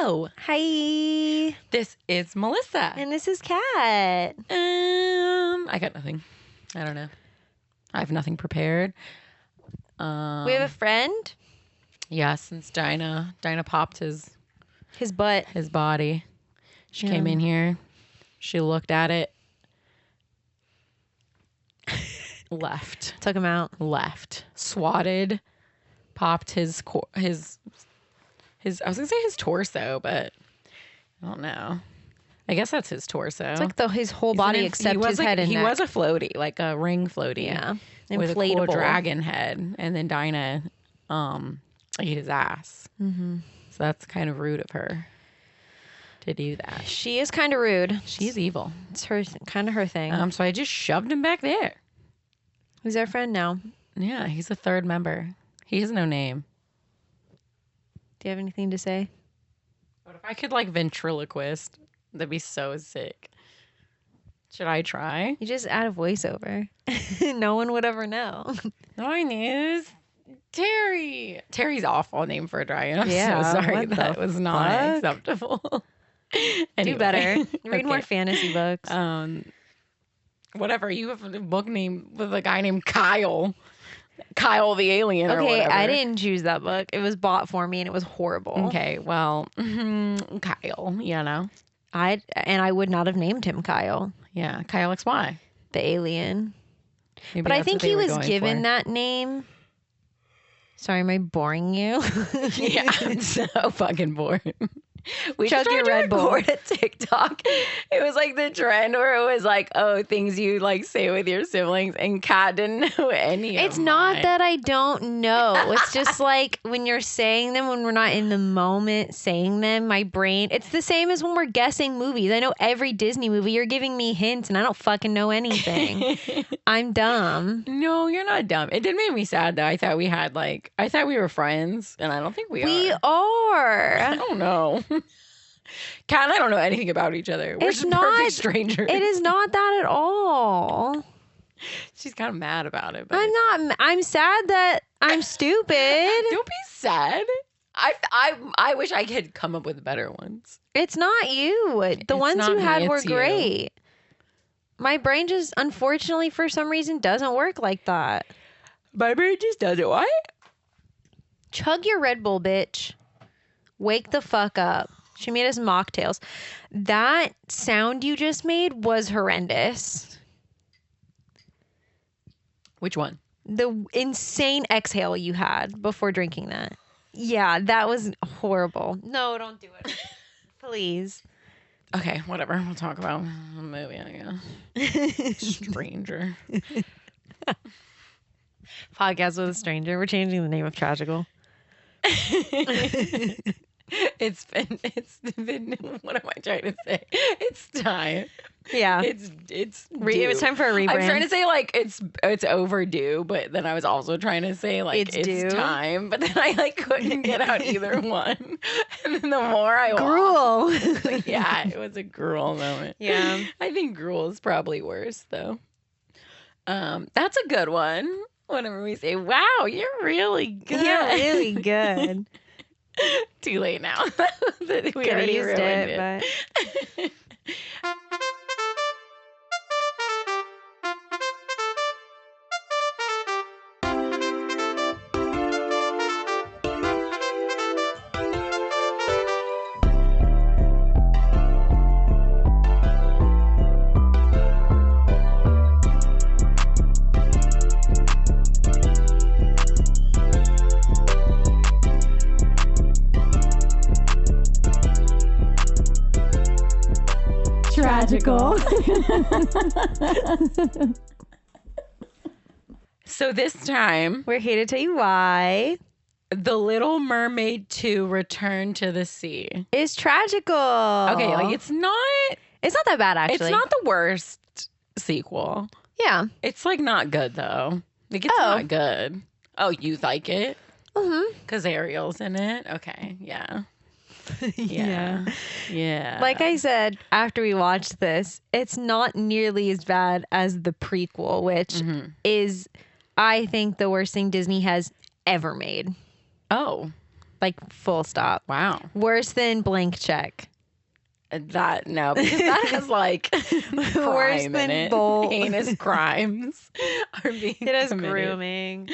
Hello. Hi. This is Melissa. And this is Kat. I got nothing. I don't know. I have nothing prepared. We have a friend. Yeah, since Dinah popped his butt. his body. She came in here. She looked at it. Left. Took him out. Left. Swatted. Popped his I was going to say his torso, but I don't know. I guess that's his torso. It's like his whole body except his head and neck. He was a floaty, like a ring floaty. Yeah. With Inflatable. a cool dragon head. And then Dinah ate his ass. Mm-hmm. So that's kind of rude of her to do that. She is kind of rude. She's evil. It's kind of her thing. So I just shoved him back there. He's our friend now. Yeah, he's the third member. He has no name. Do you have anything to say? What if I could like ventriloquist? That'd be so sick. Should I try? You just add a voiceover. No one would ever know. My name is Terry. Terry's awful name for a dragon. I'm Yeah, so sorry. what That the was not fuck? acceptable. Anyway. Do better. Read Okay. more fantasy books. Whatever. You have a book name with a guy named Kyle. Kyle the alien or Okay, whatever. I didn't choose that book. It was bought for me and it was horrible. Okay, well, Kyle, you know. I would not have named him Kyle, Yeah, Kyle XY. the alien. Maybe But I that's think what they he were was going given for. that name. Sorry, am I boring you? Yeah, I'm so fucking bored. We Chug just your tried Red to Bull. record a TikTok. It was like the trend where it was like, oh, things you like say with your siblings, and Kat didn't know any of It's not mine. that I don't know. It's just like when you're saying them, when we're not in the moment saying them, my brain, it's the same as when we're guessing movies. I know every Disney movie. You're giving me hints and I don't fucking know anything. I'm dumb. No, you're not dumb. It did make me sad though. I thought we were friends, and I don't think we We are. are. I don't know. Kat and I don't know anything about each other. We're It's just not- perfect strangers. It is not that at all. She's kind of mad about it. But I'm not. I'm sad that I'm stupid. Don't be sad. I wish I could come up with better ones. It's not you. The It's ones not you me, had were it's you. great. My brain just, unfortunately, for some reason, doesn't work like that. My brain just does it. What? Chug your Red Bull, bitch. Wake the fuck up. She made us mocktails. That sound you just made was horrendous. Which one? The insane exhale you had before drinking that. Yeah, that was horrible. No, don't do it. Please. Okay, whatever. We'll talk about a movie, I guess. Stranger. Podcast with a stranger. We're changing the name of Tragical. It's been what am I trying to say? It's time. Yeah. It's It was time for a rebrand. I was trying to say like it's overdue, but then I was also trying to say like It's due. time, but then I like couldn't get out either one. And then the more I Gruel. walked, yeah, it was a gruel moment. Yeah. I think gruel is probably worse though. That's a good one. Whenever we say, "Wow, you're really good," You're really good. Too late now. We Could have already used ruined it, but Tragical. So this time, we're here to tell you why. the Little Mermaid 2 Return to the Sea. It's Tragical. Okay, like it's not that bad, actually. it's not the worst sequel. Yeah. It's like not good though. Like it's Oh. not good. Oh, you like it? Mm-hmm. Because Ariel's in it? Okay, yeah. Yeah. Yeah. Like I said, after we watched this, it's not nearly as bad as the prequel, which is, I think, the worst thing Disney has ever made. Oh. Like, full stop. Wow. Worse than Blank Check. No, because that has like Worse crime in than it. Bolt. Heinous crimes are being It has committed. grooming.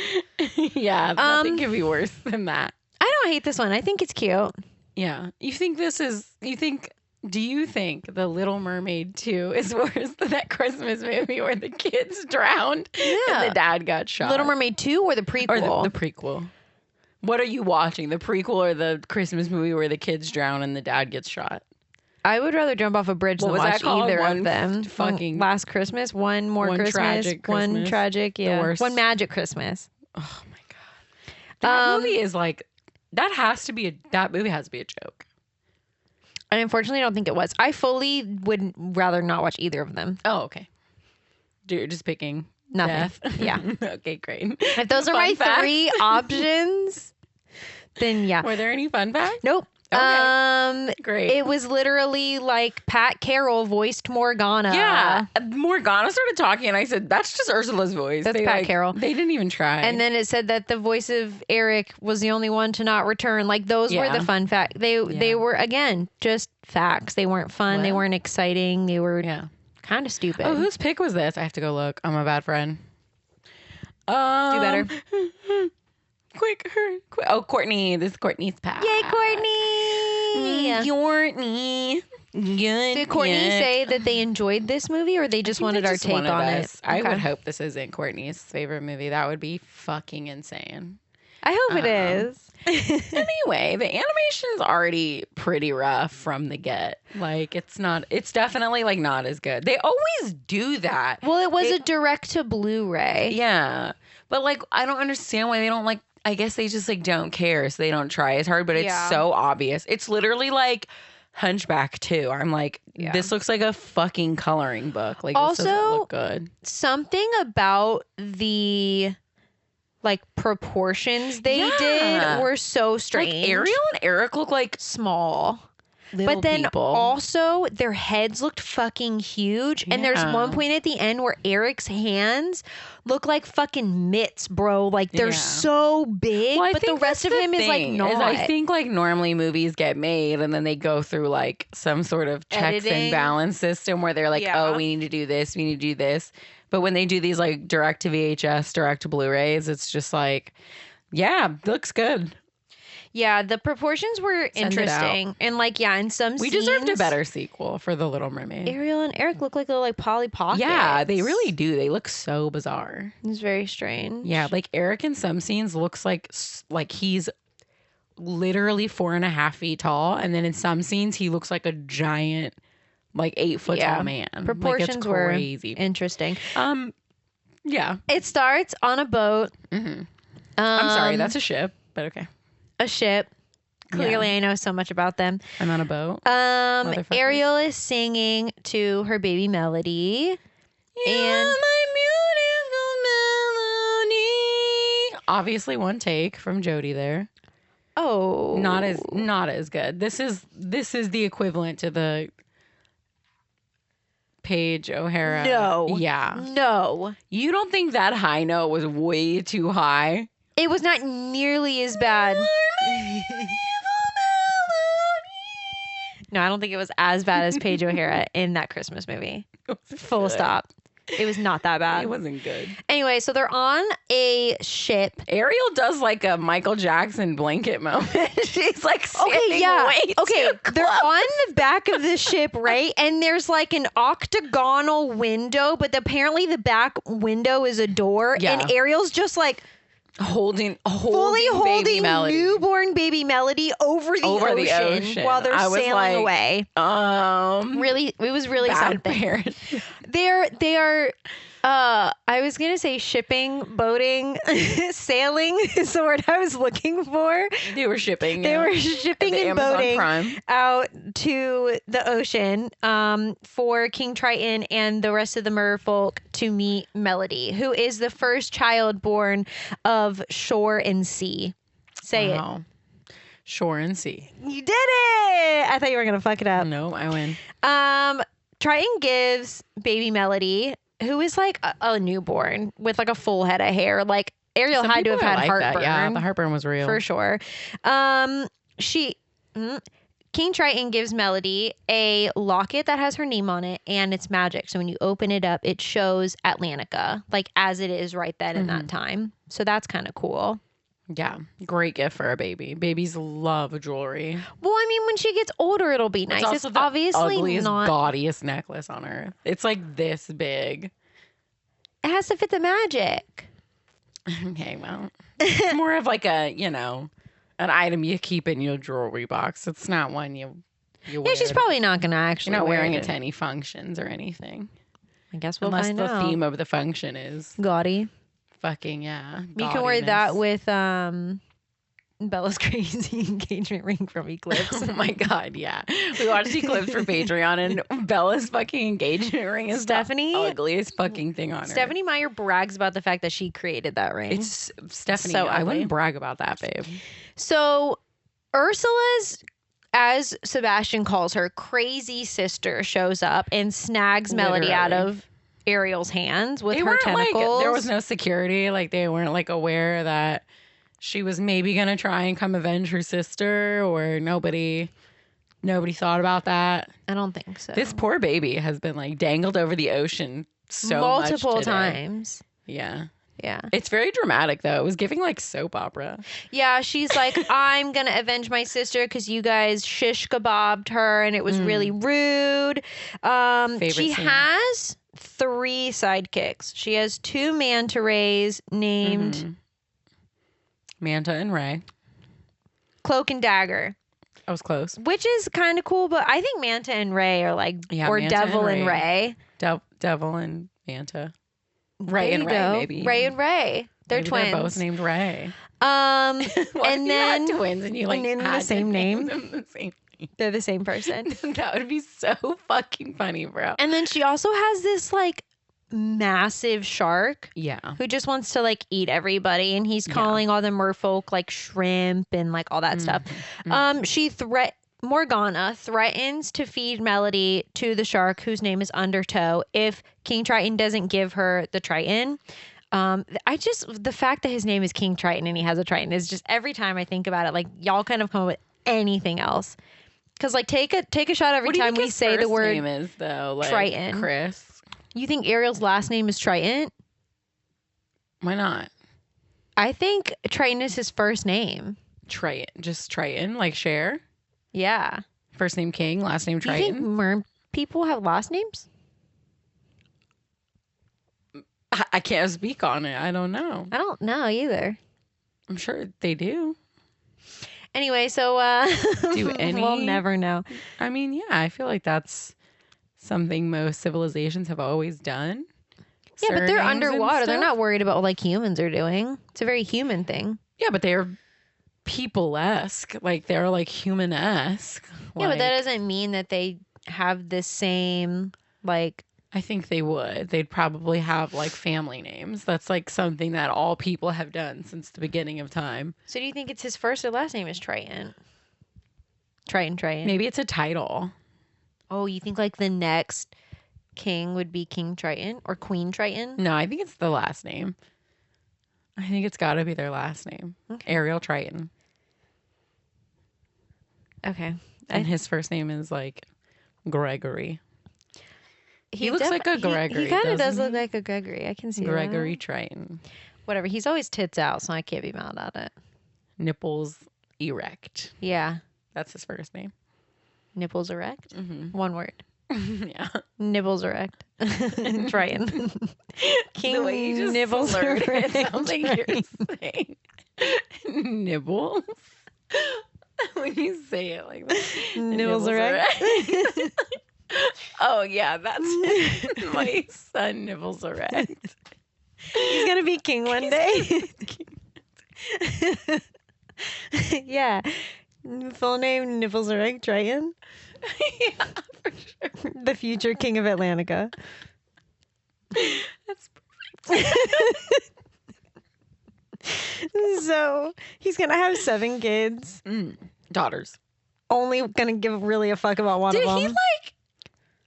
Yeah, nothing can be worse than that. I don't hate this one. I think it's cute. Yeah. Do you think The Little Mermaid 2 is worse than that Christmas movie where the kids drowned and the dad got shot? Little Mermaid 2 or the prequel? Or the prequel. What are you watching? The prequel or the Christmas movie where the kids drown and the dad gets shot? I would rather jump off a bridge than watch either of them. Fucking Last Christmas, one Christmas, tragic one Christmas. tragic, The worst. one magic Christmas. Oh my god. That movie is like that movie has to be a joke. And unfortunately, I don't think it was. I fully would rather not watch either of them. Oh, okay. Dude, you're just picking Nothing. death. Yeah. Okay, great. If those are Fun my fact? 3 options, then yeah. Were there any fun facts? Nope. Okay. Great. It was literally like Pat Carroll voiced Morgana. Yeah. Morgana started talking and I said, that's just Ursula's voice. That's Pat Carroll. They didn't even try. And then it said that the voice of Eric was the only one to not return. Like, those were the fun facts. They were, again, just facts. They weren't fun. They weren't exciting. They were kind of stupid. Oh, whose pick was this? I have to go look. I'm a bad friend. Do better. Quick, hurry. Oh, Courtney. This is Courtney's pack. Yay, Courtney! Courtney. Did Courtney say that they enjoyed this movie, or they just wanted our take on it? I would hope this isn't Courtney's favorite movie. That would be fucking insane. I hope it is. Anyway, the animation is already pretty rough from the get. Like, it's definitely like not as good. They always do that. Well, it was a direct to Blu-ray. Yeah. But like, I don't understand why they don't like, I guess they just like don't care. So they don't try as hard, but it's so obvious. It's literally like Hunchback 2. I'm like, this looks like a fucking coloring book. Like, also, this doesn't look good. Something about the like proportions they did were so strange. Like Ariel and Eric look like small. little But then people. also their heads looked fucking huge. And there's one point at the end where Eric's hands look like fucking mitts, bro. Like, they're so big, Well, but the rest of him is like not. I think like normally movies get made and then they go through like some sort of checks Editing. and balance system where they're like, oh, we need to do this, we need to do this. But when they do these like direct to VHS, direct to Blu-rays, it's just like, looks good. Yeah, the proportions were Send it out. interesting. And like, in some We scenes, deserved a better sequel for The Little Mermaid. Ariel and Eric look like little like Polly Pockets. Yeah, they really do. They look so bizarre. It's very strange. Yeah, like Eric in some scenes looks like he's literally 4.5 feet tall, and then in some scenes he looks like a giant, like 8 foot tall man. Proportions like, it's were crazy. interesting. Yeah. It starts on a boat. Mm-hmm. I'm sorry, that's a ship, but okay. A ship. Clearly, I know so much about them. I'm on a boat. Ariel is singing to her baby Melody. And my beautiful melody. Obviously, one take from Jodie there. oh, Not as good. This is the equivalent to the Paige O'Hara. No. Yeah. No, You don't think that high note was way too high? it was not nearly as bad. No, I don't think it was as bad as Paige O'Hara in that Christmas movie. Full stop. It was not that bad. It wasn't good. Anyway, so they're on a ship. Ariel does like a Michael Jackson blanket moment. She's like standing way Okay, too they're close. on the back of the ship, right? And there's like an octagonal window, but apparently the back window is a door. Yeah. And Ariel's just like holding fully baby holding Melody. newborn baby Melody over the ocean while they're I was sailing like, away. Really, it was really bad something. parent. They are. I was gonna say shipping, boating, sailing is the word I was looking for. They were shipping. They were shipping The and Amazon boating Prime. out to the ocean for King Triton and the rest of the merfolk to meet Melody, who is the first child born of shore and sea. Say Wow. Shore and sea. it. You did it! I thought you were gonna fuck it up. No, I win. Triton gives baby Melody, who is like a newborn with like a full head of hair, like Ariel had to have had heartburn. That. Yeah, the heartburn was real. For sure. King Triton gives Melody a locket that has her name on it, and it's magic. So when you open it up, it shows Atlantica, like as it is right then in that time. So that's kind of cool. Yeah, great gift for a baby. Babies love jewelry. Well, I mean, when she gets older, it'll be nice. It's obviously ugliest, not gaudiest necklace on earth. It's like this big. It has to fit the magic. Okay, well, it's more of like a, an item you keep in your jewelry box. It's not one you wear. Yeah, she's probably not going to actually You're not wearing it to any functions or anything. I guess we'll Unless find the out. theme of the function is gaudy. Fucking, yeah. You can wear that with Bella's crazy engagement ring from Eclipse. Oh my God, yeah. We watched Eclipse for Patreon, and Bella's fucking engagement ring is Stephanie, the ugliest fucking thing on her. Stephanie Meyer brags about the fact that she created that ring. It's Stephanie. So I wouldn't brag about that, babe. So Ursula's, as Sebastian calls her, crazy sister shows up and snags Melody out of Ariel's hands with her tentacles. There was no security. Like, they weren't like aware that she was maybe gonna try and come avenge her sister, or nobody thought about that. I don't think so. This poor baby has been like dangled over the ocean multiple times. Yeah. Yeah. It's very dramatic, though. It was giving like soap opera. Yeah, she's like, I'm going to avenge my sister because you guys shish kebabbed her and it was really rude. She has 3 sidekicks. She has 2 manta rays named Manta and Ray. Cloak and Dagger. I was close. Which is kind of cool, but I think Manta and Ray are like, or Manta Devil and Ray. Devil and Manta. Ray and Ray, maybe. Ray and Ray. They're maybe twins. They're both named Ray. And then had twins and you like named them had the same name. The same name. They're the same person. That would be so fucking funny, bro. And then she also has this like massive shark. Yeah. Who just wants to like eat everybody, and he's calling all the merfolk like shrimp and like all that stuff. Morgana threatens to feed Melody to the shark whose name is Undertow if King Triton doesn't give her the Triton. The fact that his name is King Triton and he has a Triton is just, every time I think about it, like, y'all kind of come up with anything else. Because like take a shot every time we say the word name is, though? Like, Triton. Chris. You think Ariel's last name is Triton? Why not? I think Triton is his first name. Triton, just Triton, like Cher. Yeah. First name King, last name Triton. Do you think mer people have last names? I can't speak on it. I don't know. I don't know either. I'm sure they do. Anyway, so we'll never know. I mean, yeah, I feel like that's something most civilizations have always done. Yeah, but they're underwater. They're not worried about what like humans are doing. It's a very human thing. Yeah, but they're people-esque. Like, they're like human-esque. Yeah, but that doesn't mean that they have the same like. I think they would. They'd probably have like family names. That's like something that all people have done since the beginning of time. So do you think it's his first or last name is Triton? Triton. Maybe it's a title. Oh, you think like the next king would be King Triton or Queen Triton? No, I think it's the last name. I think it's got to be their last name. Okay. Ariel Triton. Okay. And his first name is like Gregory. He looks like a Gregory. He kind of does look like a Gregory. I can see Gregory that. Triton. Whatever. He's always tits out, so I can't be mad at it. Nipples erect. Yeah. That's his first name. Nipples erect? One word. Yeah. Nibbles erect. Triton. King the way you just Nibbles erect. It sounds like you're saying nibbles. When you say it like that. Nibbles erect. Oh, yeah, that's my son, Nibbles erect. He's going to be king one day. Yeah. Full name, Nipples erect Triton. Yeah, for sure. The future king of Atlantica. That's perfect. So, he's going to have 7 kids. Daughters. Only going to give really a fuck about one of them.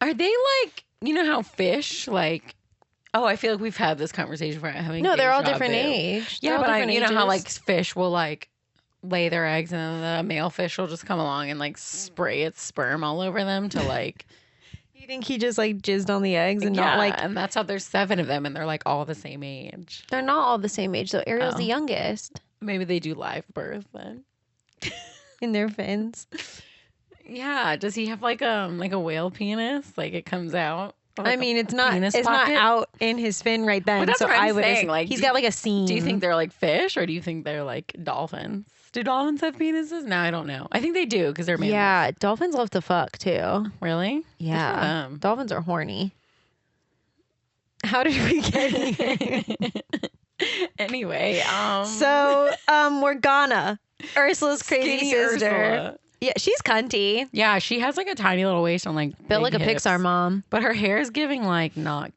Are they like, you know how fish, like, Oh, I feel like we've had this conversation for having. No, they're all different age. Yeah, but you know how like fish will like lay their eggs and then the male fish will just come along and like spray its sperm all over them to like. You think he just like jizzed on the eggs and not like? And that's how there's 7 of them and they're like all the same age. They're not all the same age though. Ariel's the youngest. Maybe they do live birth then. In their fins. Yeah. Does he have like a whale penis? Like it comes out. Like I mean, it's not out in his fin right then. But that's so what I'm would saying. Like he's got like a seam. Do you think they're like fish or do you think they're like dolphins? Do dolphins have penises? No, I don't know. I think they do because they're mammals. Yeah, dolphins love to fuck too. Really? Yeah. Dolphins are horny. How did we get here? Anyway, so Morgana, Ursula's crazy sister. Ursula. Yeah, she's cunty. Yeah, she has like a tiny little waist on like built like a Pixar mom. But her hair is giving like not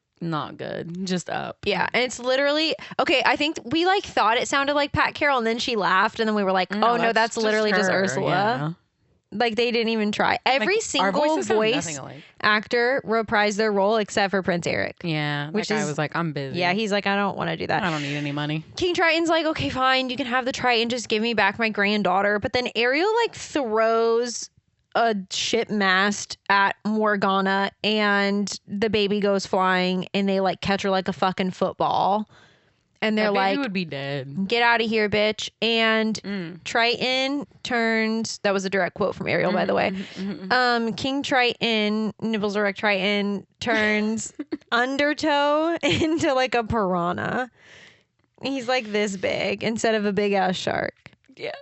good, just up. Yeah, and it's literally okay. I think we like thought it sounded like Pat Carroll, and then she laughed, and then we were like, "Oh no, that's literally just Ursula." Yeah. Like they didn't even try. Every single voice actor reprised their role except for Prince Eric. Yeah, which guy was like, "I'm busy." Yeah, he's like, "I don't want to do that. I don't need any money." King Triton's like, "Okay, fine, you can have the Triton. Just give me back my granddaughter." But then Ariel like throws a ship mast at Morgana, and the baby goes flying, and they like catch her like a fucking football. And they're like, would be dead. Get out of here, bitch. And Triton turns, that was a direct quote from Ariel, by the way. King Triton, Nibbleserect Triton, turns Undertow into like a piranha. He's like this big instead of a big ass shark. Yeah.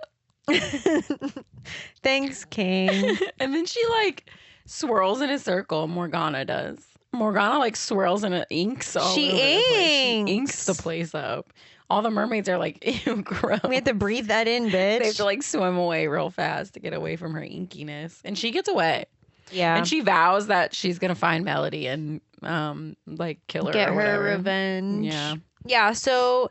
Thanks, King. And then she like swirls in a circle. Morgana does. Morgana like swirls and it inks all over the place. She inks the place up. All the mermaids are like, ew, gross. We have to breathe that in, bitch. They have to like swim away real fast to get away from her inkiness. And she gets away. Yeah. And she vows that she's going to find Melody and like kill her. Get or her revenge. Yeah. Yeah. So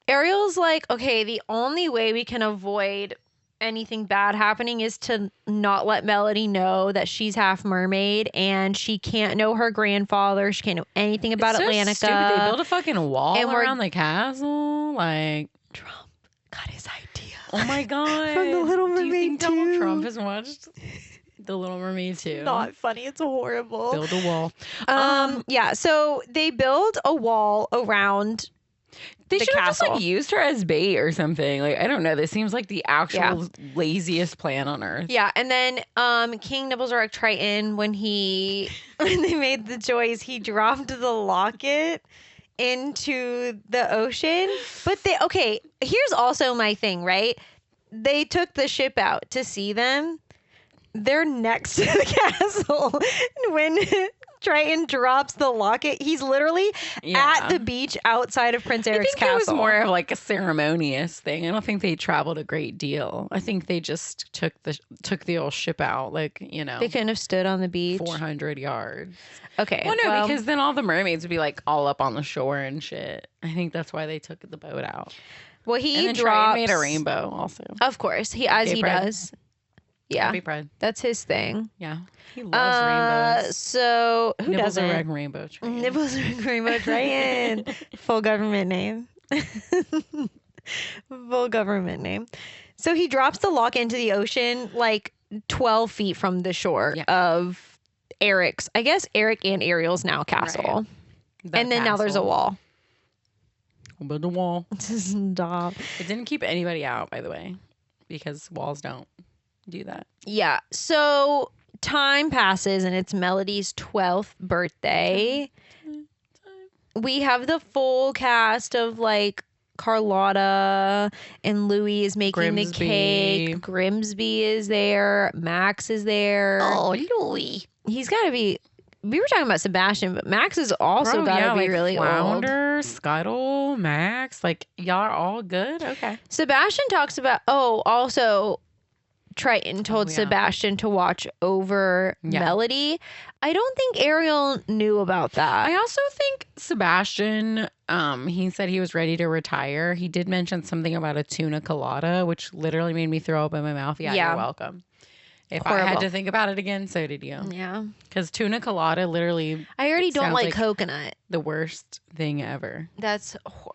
Ariel's like, okay, the only way we can avoid anything bad happening is to not let Melody know that she's half mermaid and she can't know her grandfather. She can't know anything about Atlantica. Stupid. They built a fucking wall around the castle. Like Trump got his idea. Oh my god! From the Little Mermaid II. Do you think Donald Trump has watched The Little Mermaid II? Not funny. It's horrible. Build a wall. Yeah. So they build a wall around. They should have just like used her as bait or something. Like I don't know. This seems like the actual laziest plan on earth. Yeah, and then King Nibbleserect Triton, when they made the choice, he dropped the locket into the ocean. But here's also my thing, right? They took the ship out to see them. They're next to the castle. When Triton drops the locket, he's literally at the beach outside of Prince Eric's castle. It was more of like a ceremonious thing. I don't think they traveled a great deal. I think they just took the old ship out, like, you know. They couldn't have stood on the beach 400 yards. Okay. Well, no, because then all the mermaids would be like all up on the shore and shit. I think that's why they took the boat out. Well, he made a rainbow also. Of course, he does. Yeah, Happy Pride. That's his thing. Yeah, he loves rainbows. So who doesn't? Nibbleserect Rainbow Triton. Nibbleserect Rainbow Triton. Full government name. Full government name. So he drops the lock into the ocean like 12 feet from the shore of Eric's. I guess Eric and Ariel's now castle. Right. And then now there's a wall. We'll build a wall. Stop. It didn't keep anybody out, by the way, because walls don't do that. Yeah. So time passes and it's Melody's 12th birthday. We have the full cast of like Carlotta and Louis is making the cake. Grimsby is there. Max is there. Oh, Louis. He's got to be. We were talking about Sebastian, but Max is also got to be like really Flounder, old. Scuttle, Max, like y'all are all good. Okay. Sebastian talks about. Also. Triton told Sebastian to watch over Melody. I don't think Ariel knew about that. I also think Sebastian, he said he was ready to retire. He did mention something about a tuna colada, which literally made me throw up in my mouth. Yeah. You're welcome. If I had to think about it again, so did you. Yeah. Because tuna colada literally... I already don't like coconut. The worst thing ever.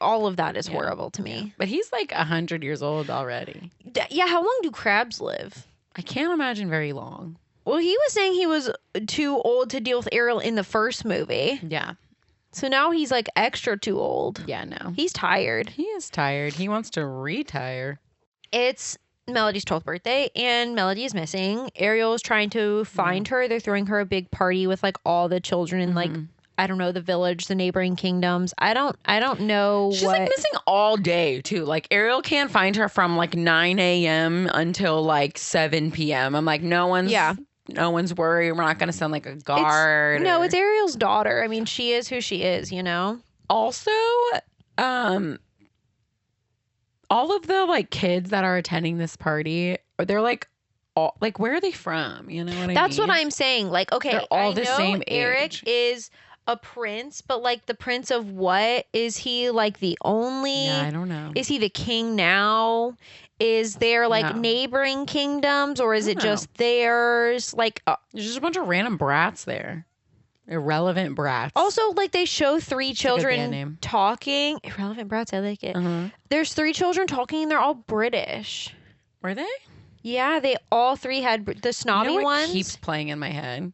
All of that is horrible to me. Yeah. But he's like 100 years old already. Yeah, how long do crabs live? I can't imagine very long. Well, he was saying he was too old to deal with Ariel in the first movie. Yeah. So now he's like extra too old. Yeah, no. He's tired. He is tired. He wants to retire. It's Melody's 12th birthday and Melody is missing. Ariel is trying to find her. They're throwing her a big party with like all the children in like, I don't know, the village, the neighboring kingdoms. I don't know. She's like missing all day too. Like Ariel can't find her from like 9 a.m. until like 7 p.m. I'm like, no one's worried. We're not going to send like a guard. It's Ariel's daughter. I mean, she is who she is, you know? Also, all of the like kids that are attending this party, they're like, all, like, where are they from? You know what I mean? That's what I'm saying. Like, okay, they're all the same Eric age. is a prince, but like the prince of what? Is he like the only? Yeah, I don't know. Is he the king now? Is there like neighboring kingdoms or is it just theirs? Like, there's just a bunch of random brats there. Irrelevant brats. Also, like they show 3 children talking. Irrelevant brats, I like it. There's 3 children talking and they're all British. Were they? Yeah, they all 3 had the snobby ones. Keeps playing in my head.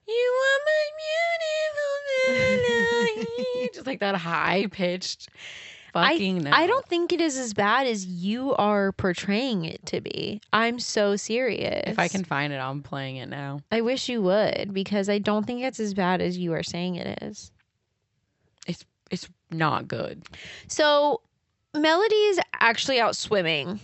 You are my beautiful just like that high pitched fucking I don't think it is as bad as you are portraying it to be. I'm so serious. If I can find it, I'm playing it now. I wish you would, because I don't think it's as bad as you are saying it is. It's not good. So Melody's actually out swimming.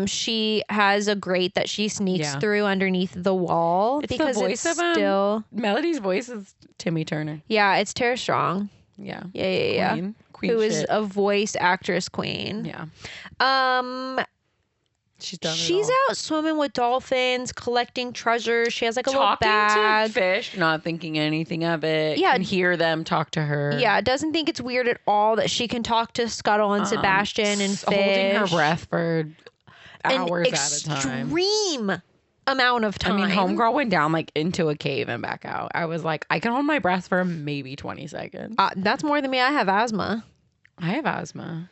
She has a grate that she sneaks through underneath the wall. It's because the voice it's of still Melody's voice is Timmy Turner. Yeah, it's Tara Strong. Yeah. Yeah. Queen who shit. is a voice actress queen. Yeah. She's done it She's all. out swimming with dolphins, collecting treasures. She has like a little bag. To fish, not thinking anything of it. Yeah. Can hear them talk to her. Yeah, doesn't think it's weird at all that she can talk to Scuttle and Sebastian and fish. Holding her breath for hours at a time. Extreme amount of time. I mean, homegirl went down like into a cave and back out. I was like, I can hold my breath for maybe 20 seconds. That's more than me. I have asthma. I have asthma.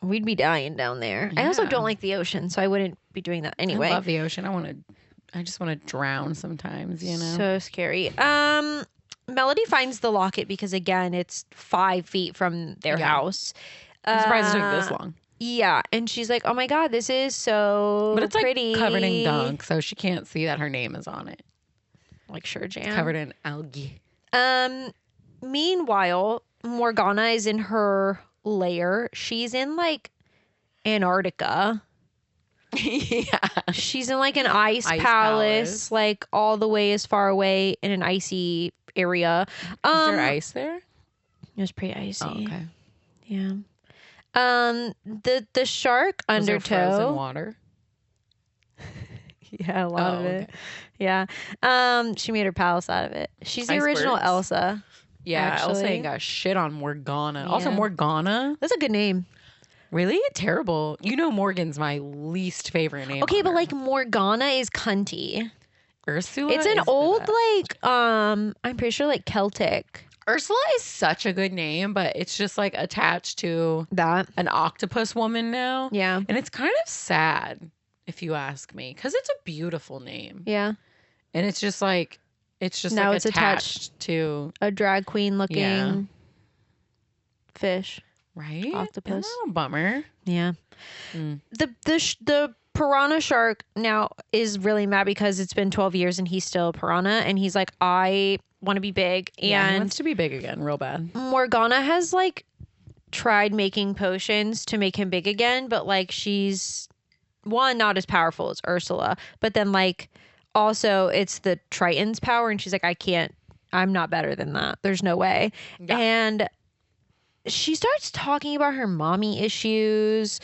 We'd be dying down there. Yeah. I also don't like the ocean, so I wouldn't be doing that anyway. I love the ocean. I just want to drown sometimes, you know? So scary. Melody finds the locket because, again, it's 5 feet from their house. I'm surprised it took this long. Yeah, and she's like, "Oh my god, this is so but it's pretty." Like covered in gunk, so she can't see that her name is on it. Like sure, Jan. It's covered in algae. Meanwhile, Morgana is in her lair. She's in like Antarctica. Yeah, she's in like an ice palace, like all the way as far away in an icy area. Is there ice there? It was pretty icy. Oh, okay. Yeah. The shark undertow. Frozen water. Yeah, a lot of it. Okay. Yeah. She made her palace out of it. She's the original Elsa. Yeah, actually. Elsa ain't got shit on Morgana. Yeah. Also, Morgana. That's a good name. Really? Terrible. You know Morgan's my least favorite name. Okay, but like Morgana is cunty. Ursula. It's an old like I'm pretty sure like Celtic. Ursula is such a good name, but it's just like attached to that an octopus woman now. Yeah. And it's kind of sad if you ask me, because it's a beautiful name. Yeah. And it's just like now like it's attached to a drag queen looking fish. Right? Octopus. Isn't that a bummer? Yeah. The piranha shark now is really mad because it's been 12 years and he's still a piranha, and he's like, I want to be big. And he wants to be big again real bad. Morgana has like tried making potions to make him big again, but like she's not as powerful as Ursula, but then like also it's the Triton's power, and she's like, I'm not better than that. There's no way. Yeah. And she starts talking about her mommy issues.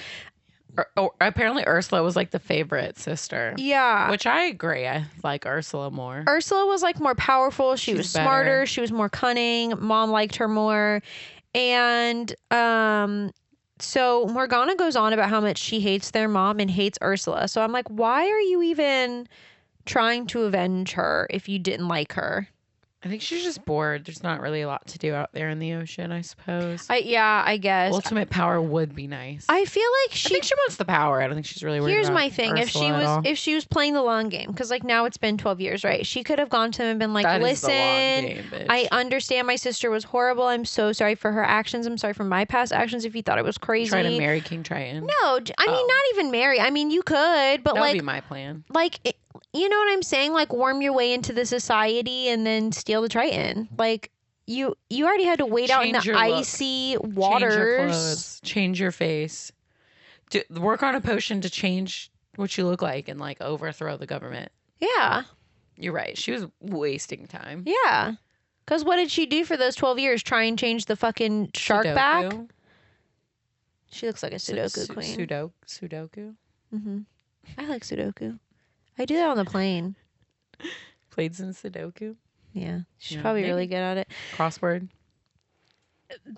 Apparently Ursula was like the favorite sister. Yeah. Which I agree. I like Ursula more. Ursula was like more powerful. She was smarter. Better. She was more cunning. Mom liked her more. And So Morgana goes on about how much she hates their mom and hates Ursula. So I'm like, why are you even trying to avenge her if you didn't like her? I think she's just bored. There's not really a lot to do out there in the ocean, I suppose. I guess. Ultimate power would be nice. I feel like I think she wants the power. I don't think she's really worried Here's about my thing. If she was playing the long game, because like now it's been 12 years, right? She could have gone to him and been like, that listen, game, I understand my sister was horrible. I'm so sorry for her actions. I'm sorry for my past actions if you thought it was crazy. Try to marry King Triton. No, I mean, not even marry. I mean, you could, but that like. would be my plan. Like, you know what I'm saying? Like, worm your way into the society and then steal the Triton. Like, you already had to wait out in the icy waters. Change your clothes. Change your face. Work on a potion to change what you look like and like overthrow the government. Yeah. You're right. She was wasting time. Yeah. Because what did she do for those 12 years? Try and change the fucking shark back? She looks like a Sudoku queen. Sudoku? Mm-hmm. I like Sudoku. I do that on the plane. Played some Sudoku? Yeah. She's probably really good at it. Crossword?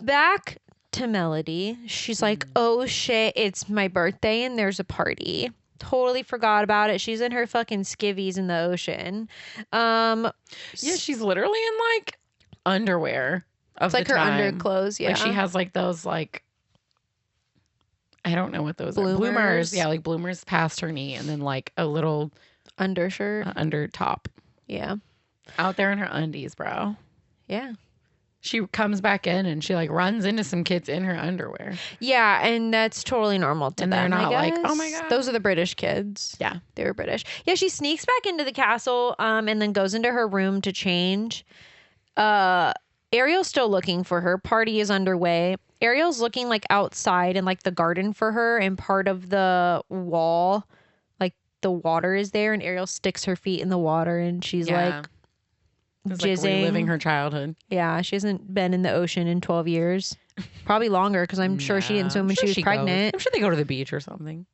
Back to Melody. She's like, oh shit, it's my birthday and there's a party. Totally forgot about it. She's in her fucking skivvies in the ocean. Yeah, she's literally in like underwear of it's like the time. her underclothes, yeah. Like she has like those like I don't know what those are. Bloomers. Yeah, like bloomers past her knee and then like a little undershirt. Under top. Yeah. Out there in her undies, bro. Yeah. She comes back in and she like runs into some kids in her underwear. Yeah, and that's totally normal to them. And they're not like, oh my God. Those are the British kids. Yeah. They were British. Yeah, she sneaks back into the castle and then goes into her room to change. Ariel's still looking for her. Party is underway. Ariel's looking like outside in like the garden for her, and part of the wall, like the water is there, and Ariel sticks her feet in the water and she's like jizzing. Like reliving her childhood. Yeah, she hasn't been in the ocean in 12 years. Probably longer because I'm sure she didn't swim when she was pregnant. I'm sure they go to the beach or something.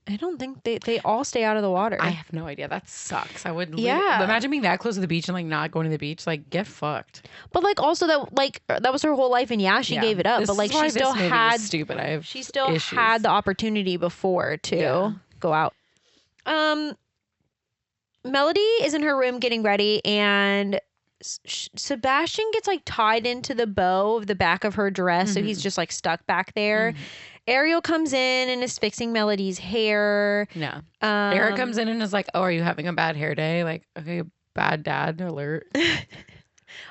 I don't think they all stay out of the water. I have no idea. That sucks. I would imagine being that close to the beach and like not going to the beach. Like, get fucked. But like also that was her whole life, and she gave it up. But like she still had stupid. She still had the opportunity before to go out. Melody is in her room getting ready, and Sebastian gets like tied into the bow of the back of her dress, so he's just like stuck back there. Ariel comes in and is fixing Melody's hair. Yeah. Eric comes in and is like, oh, are you having a bad hair day? Like, okay, bad dad alert.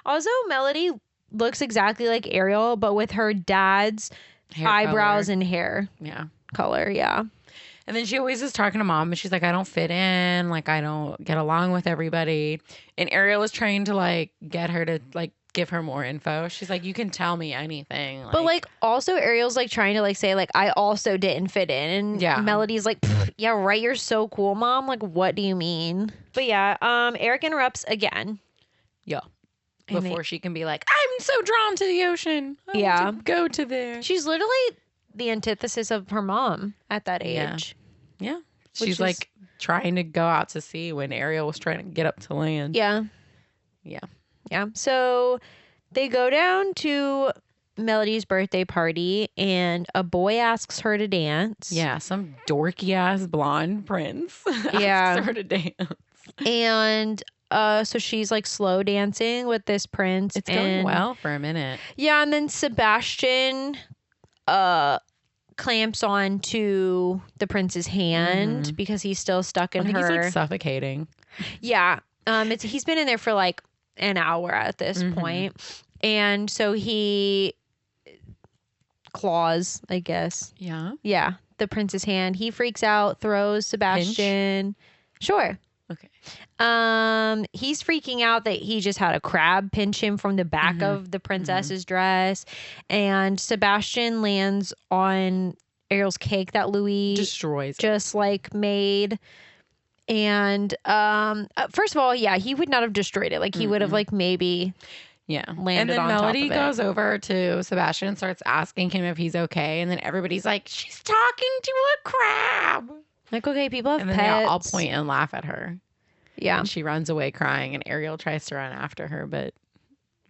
Also, Melody looks exactly like Ariel, but with her dad's eyebrows and hair color. Yeah. And then she always is talking to mom and she's like, I don't fit in. Like, I don't get along with everybody. And Ariel is trying to like get her to like give her more info. She's like, you can tell me anything. But like also Ariel's like trying to like say like, I also didn't fit in. And Melody's like, yeah, right. You're so cool, mom. Like, what do you mean? But yeah, Eric interrupts again. Yeah. Before she can be like, I'm so drawn to the ocean. I want to go to there. She's literally the antithesis of her mom at that age. Yeah. She's like trying to go out to sea when Ariel was trying to get up to land. Yeah. Yeah. Yeah. So they go down to Melody's birthday party and a boy asks her to dance. Yeah. Some dorky ass blonde prince asks her to dance. And so she's like slow dancing with this prince. It's going well for a minute. Yeah. And then Sebastian clamps on to the prince's hand because he's still stuck in her. He's like suffocating. Yeah. He's been in there for like an hour at this point. And so he claws, I guess. Yeah. Yeah. The prince's hand. He freaks out, throws Sebastian. Pinch? Sure. Okay. He's freaking out that he just had a crab pinch him from the back of the princess's dress, and Sebastian lands on Ariel's cake that Louis destroys, just like made. And first of all, he would not have destroyed it. Like he would have like maybe landed and then on Melody top of it. goes over to Sebastian and starts asking him if he's okay, and then everybody's like, she's talking to a crab. Like, okay, people have and then pets. They all point and laugh at her. Yeah. And she runs away crying, and Ariel tries to run after her, but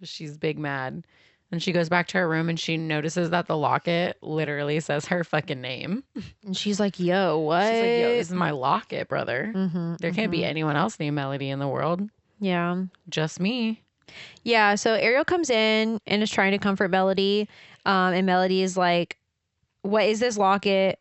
she's big mad. And And she goes back to her room and she notices that the locket literally says her fucking name. And she's like, yo, what? She's like, yo, this is my locket, brother. There can't be anyone else named Melody in the world. Yeah. Just me. Yeah. So Ariel comes in and is trying to comfort Melody. And Melody is like, what is this locket?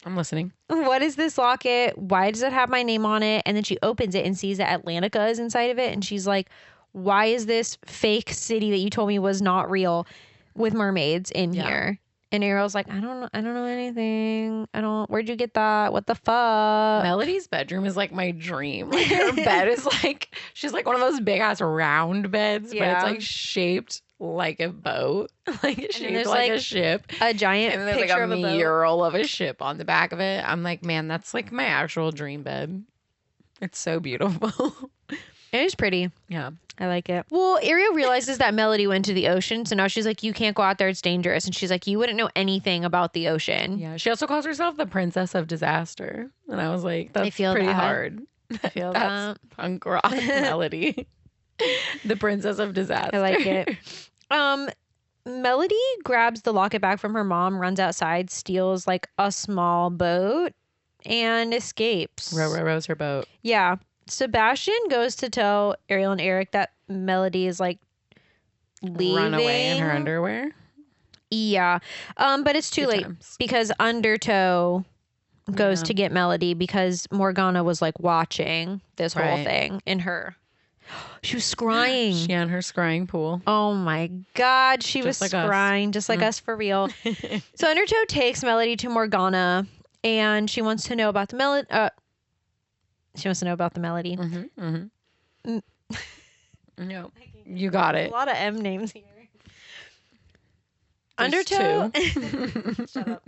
I'm listening. What is this locket? Why does it have my name on it? And then she opens it and sees that Atlantica is inside of it. And she's like, why is this fake city that you told me was not real with mermaids in here? And Ariel's like, I don't know anything. Where'd you get that? What the fuck? Melody's bedroom is like my dream. Like her bed is like, she's like one of those big ass round beds, but it's like shaped like a boat, like shaped like a ship, a giant and there's picture like a mural of a ship on the back of it. I'm like, man, that's like my actual dream bed. It's so beautiful. It is pretty. Yeah, I like it. Well, Ariel realizes that Melody went to the ocean, so now she's like, you can't go out there, it's dangerous. And she's like, you wouldn't know anything about the ocean. Yeah, she also calls herself the Princess of Disaster, and I was like, that's pretty hard. I feel that. Punk rock Melody. The Princess of Disaster. I like it. Melody grabs the locket back from her mom, runs outside, steals like a small boat, and escapes. Rows her boat. Yeah. Sebastian goes to tell Ariel and Eric that Melody is like leaving. Run away in her underwear. Yeah. But it's too late because Undertow goes to get Melody because Morgana was like watching this whole thing in her. She was scrying. Yeah, in her scrying pool. Oh my God. She was like scrying, just like us for real. So Undertow takes Melody to Morgana and she wants to know about the melody. She wants to know about the melody. No, you got it. A lot of M names here. Undertow. Shut up.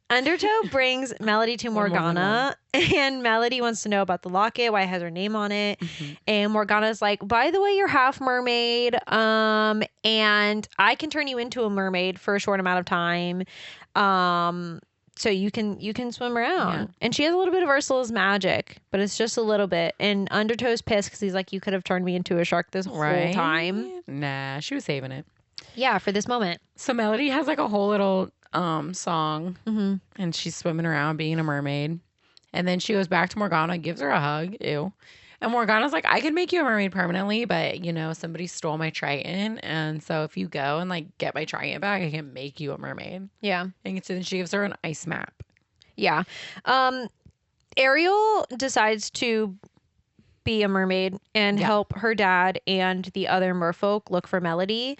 Undertow brings Melody to Morgana, and Melody wants to know about the locket, why it has her name on it. And Morgana's like, by the way, you're half mermaid, and I can turn you into a mermaid for a short amount of time. So you can swim around. Yeah. And she has a little bit of Ursula's magic, but it's just a little bit. And Undertow's pissed because he's like, you could have turned me into a shark this whole time. Nah, she was saving it. Yeah, for this moment. So Melody has like a whole little song, and she's swimming around being a mermaid. And then she goes back to Morgana, gives her a hug. Ew. And Morgana's like, I can make you a mermaid permanently, but you know, somebody stole my Triton. And so if you go and like get my Triton back, I can make you a mermaid. Yeah. And so then she gives her an ice map. Yeah. Ariel decides to be a mermaid and help her dad and the other merfolk look for Melody.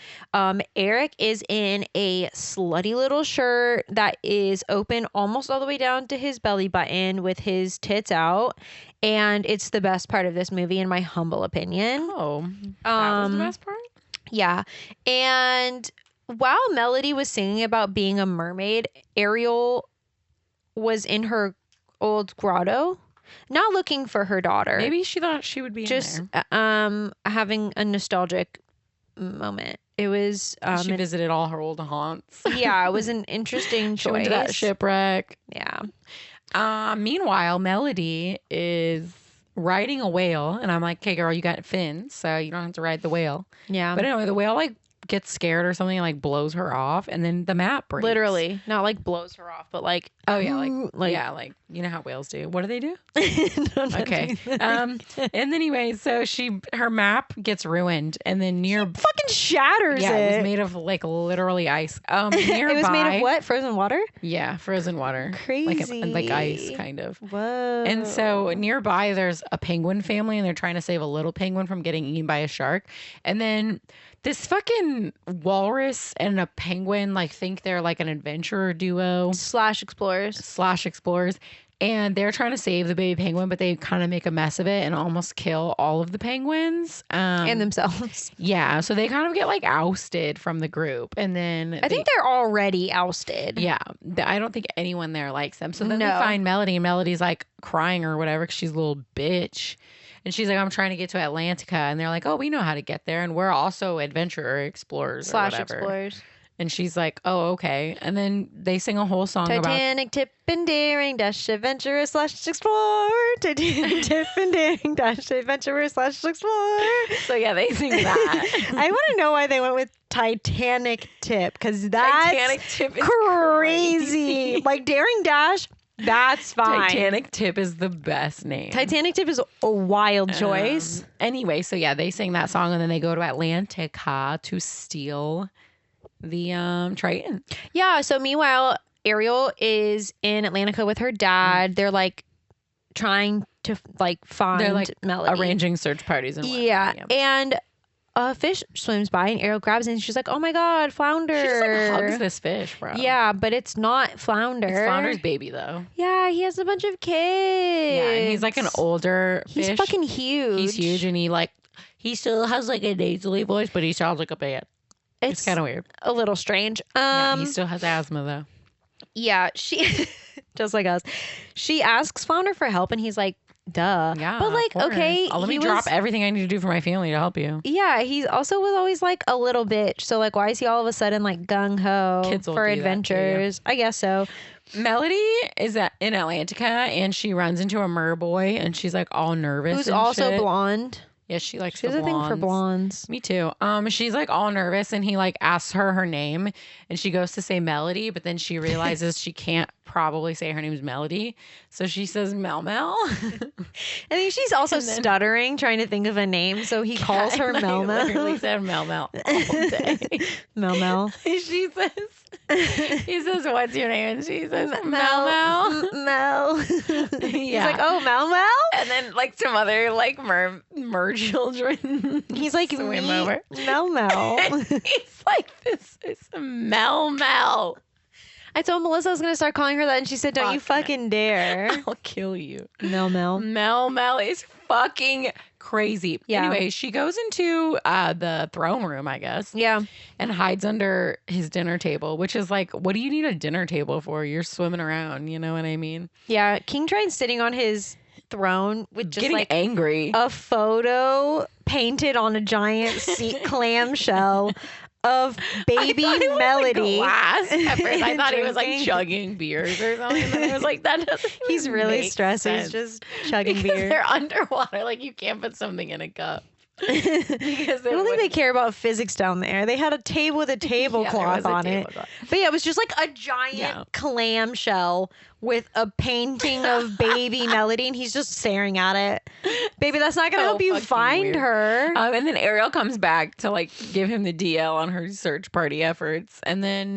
Eric is in a slutty little shirt that is open almost all the way down to his belly button with his tits out. And it's the best part of this movie, in my humble opinion. Oh, that was the best part? Yeah. And while Melody was singing about being a mermaid, Ariel was in her old grotto, not looking for her daughter. Maybe she thought she would be just in there. Having a nostalgic moment. It was she visited all her old haunts. Yeah, it was an interesting choice. She went to that shipwreck. Yeah. Meanwhile, Melody is riding a whale, and I'm like, okay, girl, you got fins, so you don't have to ride the whale. Yeah. But anyway, the whale like gets scared or something, and like blows her off, and then the map breaks. Literally, not like blows her off, but like, oh yeah, like you know how whales do. What do they do? Okay. And then anyway, so her map gets ruined, and then she fucking shatters. Yeah, it was made of like literally ice. Nearby, it was made of what? Frozen water? Yeah, frozen water. Crazy. Like ice, kind of. Whoa. And so nearby, there's a penguin family, and they're trying to save a little penguin from getting eaten by a shark, and then this fucking walrus and a penguin like think they're like an adventurer duo slash explorers, and they're trying to save the baby penguin, but they kind of make a mess of it and almost kill all of the penguins and themselves. Yeah, so they kind of get like ousted from the group, and then I think they're already ousted. Yeah, I don't think anyone there likes them. So then they find Melody, and Melody's like crying or whatever because she's a little bitch. And she's like, I'm trying to get to Atlantica. And they're like, oh, we know how to get there. And we're also adventurer explorers slash explorers. And she's like, oh, okay. And then they sing a whole song Titanic, tip and daring, dash adventurous / explore. Titanic, tip and daring, dash adventurous / explore. So yeah, they sing that. I want to know why they went with Titanic tip, because that's Titanic tip is crazy. Like daring dash, that's fine. Titanic tip is the best name. Titanic tip is a wild choice. Anyway, so yeah, they sing that song and then they go to Atlantica to steal the Triton. Yeah, so meanwhile, Ariel is in Atlantica with her dad. They're like trying to like find They're like Melody. Arranging search parties and whatnot. Yeah. And a fish swims by and Ariel grabs it and she's like, oh my God, flounder. She just like hugs this fish, bro. Yeah, but it's not flounder. It's flounder's baby though. Yeah, he has a bunch of kids. Yeah, and he's like an older fish. He's fucking huge. He's huge and he still has like a nasally voice, but he sounds like a man. It's kind of weird. A little strange. Yeah, he still has asthma though. Yeah, she just like us. She asks Flounder for help and he's like, duh. Yeah. But like, okay. Let me drop everything I need to do for my family to help you. Yeah, he also was always like a little bitch. So like, why is he all of a sudden like gung ho for adventures? I guess so. Melody is in Atlantica and she runs into a mer boy and she's like all nervous. Who's also blonde. Yeah, she likes She has a thing for blondes. Me too. She's like all nervous and he like asks her name and she goes to say Melody, but then she realizes she can't probably say her name's Melody. So she says Mel Mel. I think she's also stuttering, trying to think of a name. So he calls her Mel Mel. He literally said Mel Mel all day. Mel Mel. He says, what's your name? And she says, Mel Mel. Mel. Yeah. He's like, oh, Mel Mel? And then like some other like mer children. He's like, swim over. Mel Mel. He's like, this is Mel Mel. I told Melissa I was going to start calling her that and she said, don't you fucking dare. I'll kill you. Mel Mel. Mel Mel is fucking crazy. Yeah. Anyway, she goes into the throne room, I guess. Yeah. And hides under his dinner table, which is like, what do you need a dinner table for? You're swimming around, you know what I mean? Yeah. King Triton's sitting on his throne with just getting like angry. A photo painted on a giant clamshell of baby Melody. Glass at first. I thought he was like chugging beers or something. And then I was like, that doesn't. He's really stressed. Sense. He's just chugging beer. They're underwater. Like you can't put something in a cup. I don't think they care about physics down there. They had a table with a tablecloth on it. But yeah, it was just like a giant clamshell with a painting of baby Melody, and he's just staring at it. Baby, that's not going to help you find her. And then Ariel comes back to like give him the DL on her search party efforts. And then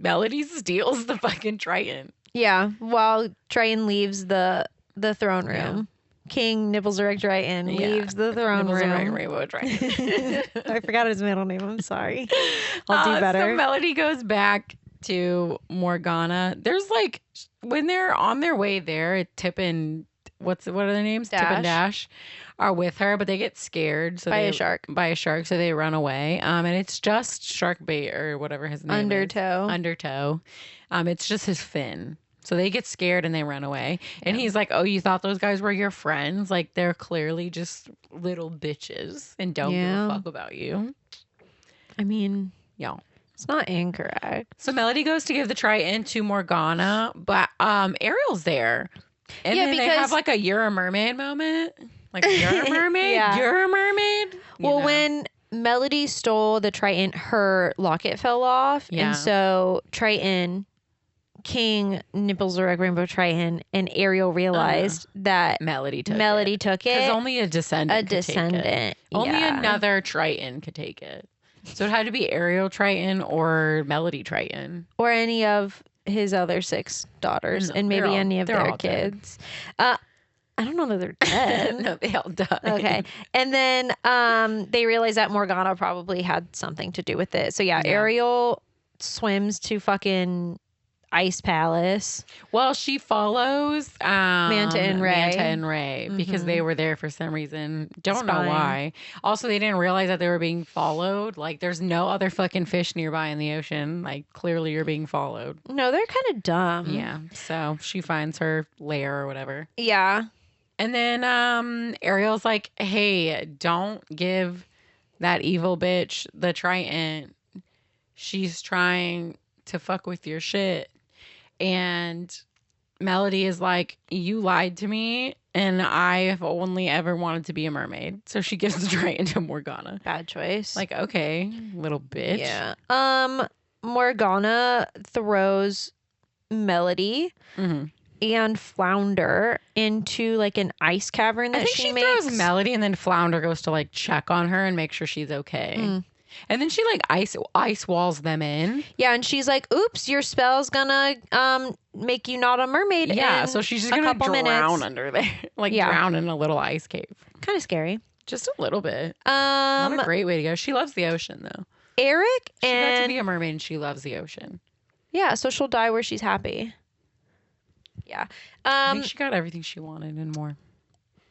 Melody steals the fucking Triton. Yeah, while Triton leaves the throne room. Yeah. King Nibbleserect Rainbow leaves the throne room. Nibbleserect Rainbow Triton. I forgot his middle name. I'm sorry. I'll do better. So Melody goes back to Morgana. There's like when they're on their way there, Tip and what are their names? Dash. Tip and Dash are with her, but they get scared by a shark. By a shark, so they run away. And it's just shark bait or whatever his name Undertow. is. Undertow. It's just his fin. So they get scared and they run away. And he's like, oh, you thought those guys were your friends? Like, they're clearly just little bitches and don't give a fuck about you. I mean, yeah, it's not incorrect. So Melody goes to give the Triton to Morgana, but Ariel's there. And then they have like a you're a mermaid moment. Like, you're a mermaid? You're a mermaid? Well, when Melody stole the Triton, her locket fell off. Yeah. And so Triton... King Nibbleserect Rainbow Triton and Ariel realized that Melody took it. Because only a descendant could take it. Only another Triton could take it. So it had to be Ariel Triton or Melody Triton. Or any of his other 6 daughters and maybe any of their kids. I don't know that they're dead. No, they all died. Okay. And then they realized that Morgana probably had something to do with it. So yeah. Ariel swims to fucking... Ice Palace. Well, she follows Manta and Ray because they were there for some reason. Don't know why. Also, they didn't realize that they were being followed. Like, there's no other fucking fish nearby in the ocean. Like, clearly you're being followed. No, they're kind of dumb. Yeah. So she finds her lair or whatever. Yeah. And then Ariel's like, hey, don't give that evil bitch the Triton. she's trying to fuck with your shit. And Melody is like, you lied to me, and I've only ever wanted to be a mermaid. So she gives the Triton to Morgana. Bad choice. Like, okay, little bitch. Yeah. Morgana throws Melody and Flounder into like an ice cavern that she makes. Throws Melody, and then Flounder goes to like check on her and make sure she's okay. And then she like ice walls them in. Yeah, and she's like, "Oops, your spell's gonna make you not a mermaid." Yeah, so she's just gonna drown under there, like drown in a little ice cave. Kind of scary, just a little bit. Not a great way to go. She loves the ocean though. Eric she got to be a mermaid, and she loves the ocean. Yeah, so she'll die where she's happy. Yeah, I think she got everything she wanted and more.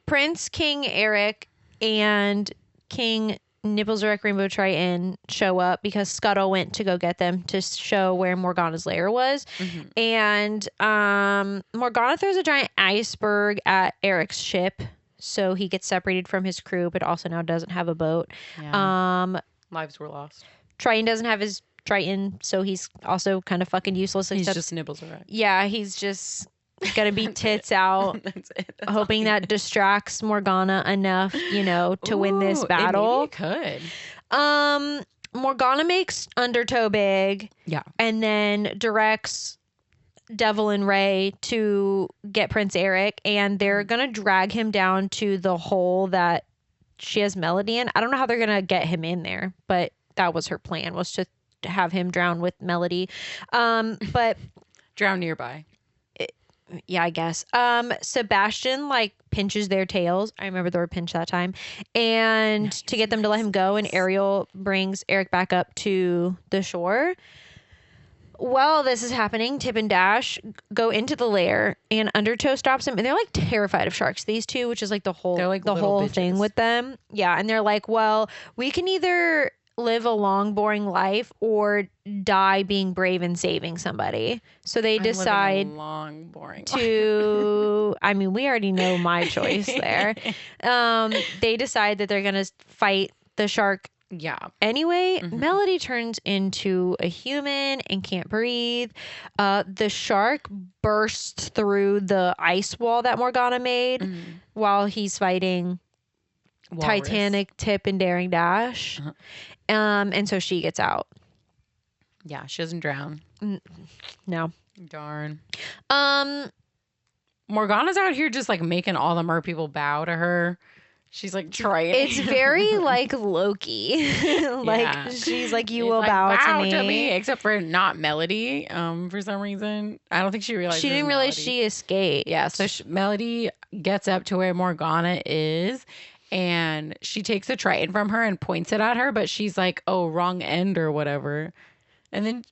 Prince King Eric and King Nibbleserect Rainbow Triton show up because Scuttle went to go get them to show where Morgana's lair was. And Morgana throws a giant iceberg at Eric's ship, so he gets separated from his crew, but also now doesn't have a boat. Yeah. Lives were lost. Triton doesn't have his Triton, so he's also kind of fucking useless. He's just Nibbleserect. Yeah, he's just gonna be tits out. That's hoping that distracts Morgana enough, to win this battle. It could. Morgana makes Undertow big. Yeah. And then directs Devil and Ray to get Prince Eric, and they're gonna drag him down to the hole that she has Melody in. I don't know how they're gonna get him in there, but that was her plan, was to have him drown with Melody. But drown nearby. Yeah, I guess. Sebastian pinches their tails. I remember the word pinch that time. And to get them to let him go, and Ariel brings Eric back up to the shore. While this is happening, Tip and Dash go into the lair, and Undertow stops them, and they're terrified of sharks, these two, which is the whole thing with them. Yeah, and they're like, well, we can either live a long, boring life or die being brave and saving somebody. So they decide long, boring to I mean, we already know my choice there. They decide that they're gonna fight the shark anyway. Melody turns into a human and can't breathe. The shark bursts through the ice wall that Morgana made while he's fighting Titanic, Tip, and Daring Dash. And so she gets out. Yeah, she doesn't drown. No. Darn. Morgana's out here just making all the mer people bow to her. She's trying. It's very Loki. She's you will bow to me. Except for not Melody. For some reason, I don't think she realized. She didn't realize she escaped. Yeah, so Melody gets up to where Morgana is. And she takes a Triton from her and points it at her, but she's like, oh, wrong end or whatever. And then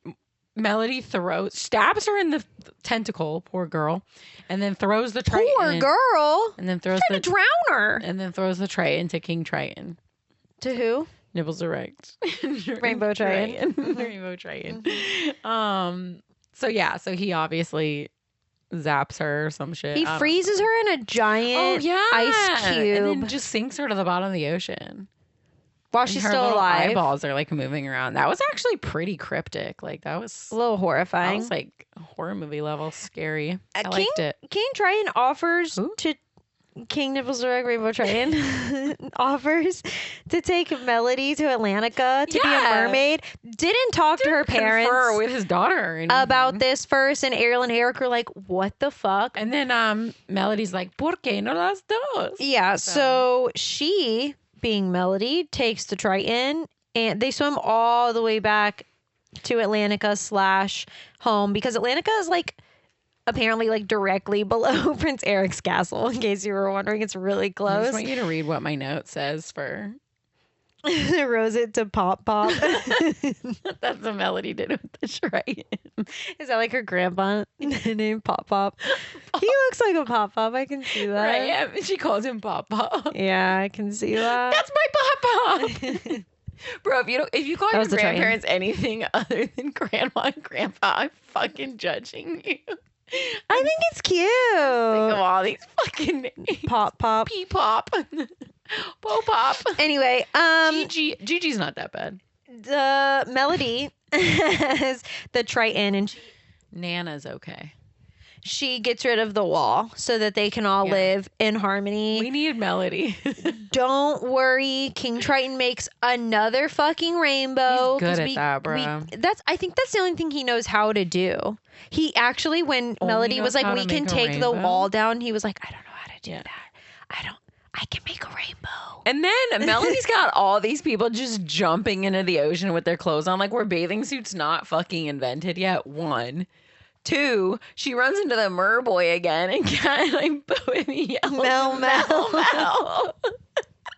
Melody stabs her in the tentacle, poor girl, and then throws the Triton. Poor girl. And then throws to drown her. And then throws the Triton to King Triton. To who? Nibbleserect. Rainbow Triton. Rainbow Triton. So he obviously zaps her or some shit. He freezes her in a giant ice cube. And then just sinks her to the bottom of the ocean. While she's still alive. Eyeballs are moving around. That was actually pretty cryptic. That was a little horrifying. That was horror movie level scary. I liked it. King Triton offers to King Nibbleserect Rainbow Triton offers to take Melody to Atlantica to be a mermaid. Didn't talk to her parents with his daughter about this first, and Ariel and Eric were like, what the fuck? And then Melody's like, ¿Por qué no las dos? Yeah, so she, being Melody, takes the Triton, and they swim all the way back to Atlantica / home, because Atlantica is apparently directly below Prince Eric's castle, in case you were wondering. It's really close. I just want you to read what my note says for rose it to Pop Pop. That's what Melody did with the Triton. Is that her grandpa named Pop Pop? He looks like a Pop Pop. I can see that. Right, yeah. She calls him Pop Pop. Yeah, I can see that. That's my Pop Pop. Bro, if you call your grandparents anything other than grandma and grandpa, I'm fucking judging you. I think it's cute. Think of all these fucking names. Pop Pop. Pee Pop. Po Pop. Anyway, Gigi's not that bad. The Melody as the Triton, and Nana's okay. she gets rid of the wall so that they can all live in harmony. We need Melody. Don't worry, King Triton makes another fucking rainbow. He's good at that, bro. I think that's the only thing he knows how to do. He actually, when Melody was like, we can take the wall down, he was like, I don't know how to do that. I can make a rainbow. And then Melody's got all these people just jumping into the ocean with their clothes on, like, were bathing suits not fucking invented yet? 1. 2, she runs into the merboy again and kind of like yells, Mel Mel. Mel.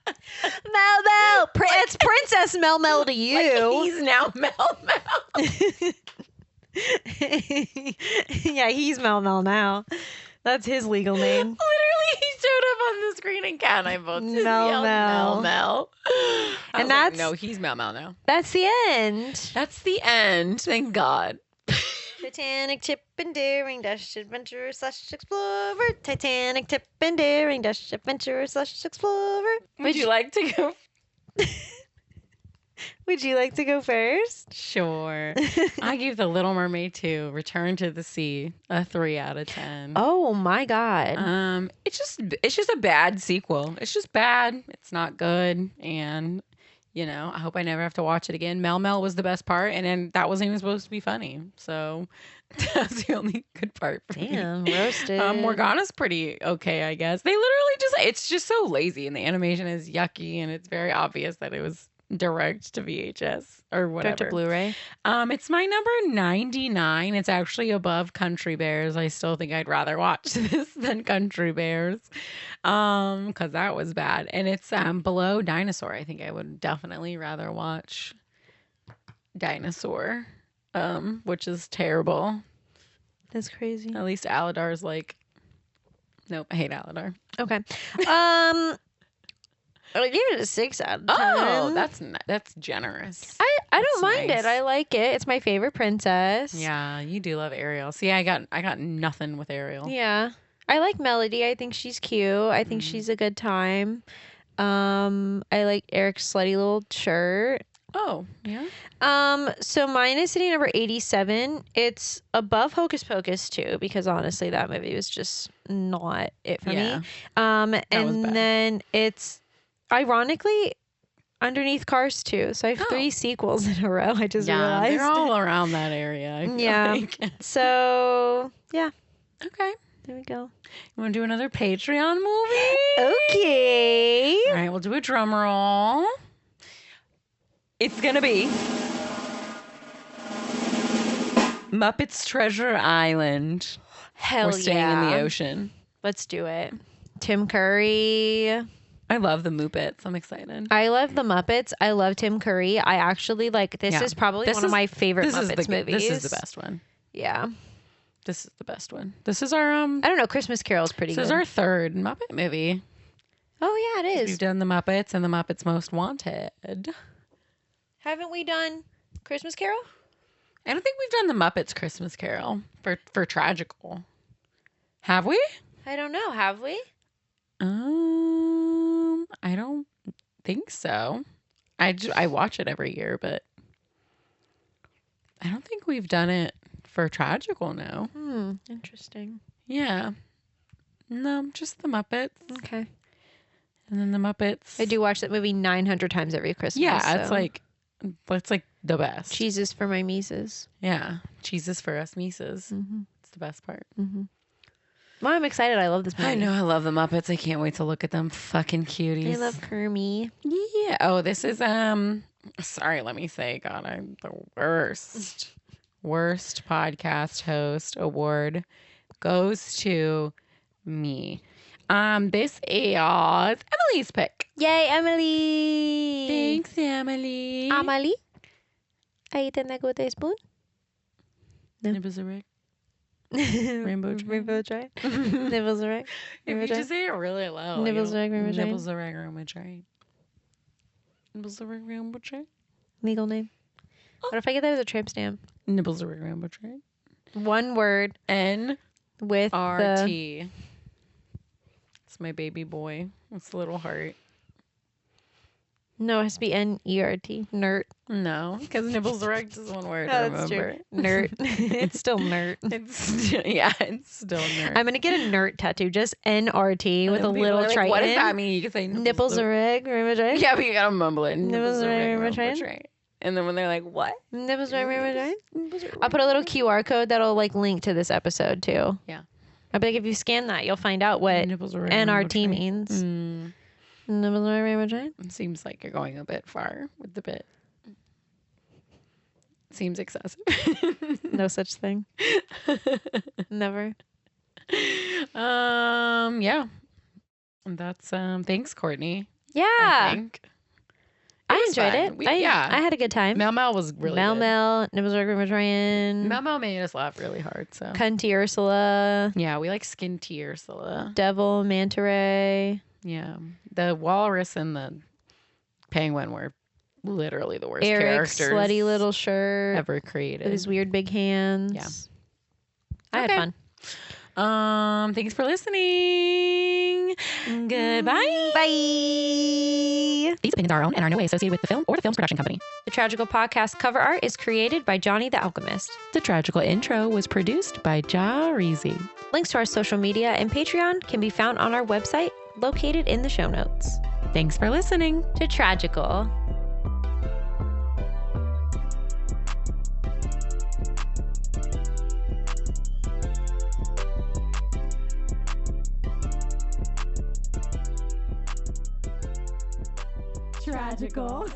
Mel Mel. It's Princess Mel Mel to you. Like, he's now Mel Mel. Yeah, he's Mel Mel now. That's his legal name. Literally, he showed up on the screen and Kat and I both just yelled Mel Mel. And that's no, he's Mel Mel now. That's the end. That's the end. Thank God. Titanic, chip and daring, dash adventurer / explorer. Titanic, tip and daring, dash adventurer / explorer. Would you like to go? Would you like to go first? Sure. I gave the Little Mermaid 2, Return to the Sea, a 3 out of 10. Oh my God. It's just a bad sequel. It's just bad. It's not good. And I hope I never have to watch it again. Mel Mel was the best part, and then that wasn't even supposed to be funny. So that's the only good part for me. Roasted. Morgana's pretty okay, I guess. They literally it's just so lazy, and the animation is yucky, and it's very obvious that it was direct to VHS or whatever. Direct to Blu-ray. It's my number 99. It's actually above Country Bears. I still think I'd rather watch this than Country Bears. Because that was bad. And it's below Dinosaur. I think I would definitely rather watch Dinosaur. Which is terrible. That's crazy. At least Aladar's like, nope, I hate Aladar. Okay. I give it a 6 out of 10. Oh, that's generous. I don't mind it. I like it. It's my favorite princess. Yeah, you do love Ariel. See, I got nothing with Ariel. Yeah. I like Melody. I think she's cute. I think she's a good time. I like Eric's slutty little shirt. Oh, yeah. So mine is sitting number 87. It's above Hocus Pocus 2 because honestly that movie was just not it for me. And then it's ironically underneath Cars 2. So I have 3 sequels in a row. I just realized. They're all around that area. I feel like. So, yeah. Okay. There we go. You want to do another Patreon movie? Okay. All right, we'll do a drum roll. It's going to be Muppets Treasure Island. Hell yeah. We're staying in the ocean. Let's do it. Tim Curry. I love the Muppets. I'm excited. I love the Muppets. I love Tim Curry. I actually this is probably one of my favorite Muppets movies. This is the best one. Yeah. This is the best one. This is our I don't know, Christmas Carol's pretty good. This is our 3rd Muppet movie. Oh yeah, it is. We've done the Muppets and the Muppets Most Wanted. Haven't we done Christmas Carol? I don't think we've done the Muppets Christmas Carol for Tragical. Have we? I don't know. Have we? I don't think so. I watch it every year, but I don't think we've done it for Tragical, no. Interesting. Yeah. No, just the Muppets. Okay. And then the Muppets. I do watch that movie 900 times every Christmas. Yeah, so. it's like the best. Cheeses for my Mises. Yeah. Cheeses for us Mises. Mm-hmm. It's the best part. Mm-hmm. Well, I'm excited. I love this movie. I know. I love the Muppets. I can't wait to look at them fucking cuties. I love Kermie. Yeah. Oh, this is, sorry, let me say, God, I'm the worst. Worst podcast host award goes to me. This is Emily's pick. Yay, Emily! Thanks, Emily. Emily? Are you eating that with a spoon? No. Nibbleserect Rainbow Triton. Rainbow Triton. Nibbleserect. If you just say it really low. Nibbleserect Rainbow Triton. Nibbleserect Rainbow Triton. Nibbleserect Rainbow Triton. Legal name. What if I get that as a tramp stamp? Nibbleserect Rainbow Triton. One word. N with R-T. It's my baby boy. It's a little heart. No, it has to be N-E-R-T. Nert. No, because Nibbleserect is one word. Oh, remember. True. Nert. It's still nert. It's still nert. I'm gonna get a nert tattoo, just N-R-T with a little triton. What does that mean? You can say Nibbleserect Rainbow Triton. Yeah, but you gotta mumble it. Nibbleserect Rainbow Triton. And then when they're like, what? Nibbleserect Rainbow Triton. I'll put a little QR code that'll like link to this episode too. Yeah. I bet if you scan that, you'll find out what NRT means. Nibbleserect Rainbow Triton. It seems like you're going a bit far with the bit. Seems excessive. No such thing. Never. Yeah. That's thanks, Courtney. Yeah. I enjoyed fun. it. I had a good time. Mel Mel was really Mel good. Mel, Nibbleserect Rainbow Triton. Mel Mel made us laugh really hard. So Cunty Ursula. Yeah, we like Skinty Ursula. Devil, Manta Ray. Yeah. The walrus and the penguin were literally the worst Eric's characters slutty little shirt ever created. with his weird big hands. Yeah. I had fun. Thanks for listening. Goodbye. Bye. These opinions are our own and are no way associated with the film or the film's production company. The Tragical podcast cover art is created by Johnny the Alchemist. The Tragical intro was produced by Ja Reezy. Links to our social media and Patreon can be found on our website, located in the show notes. Thanks for listening to Tragical. Tragical.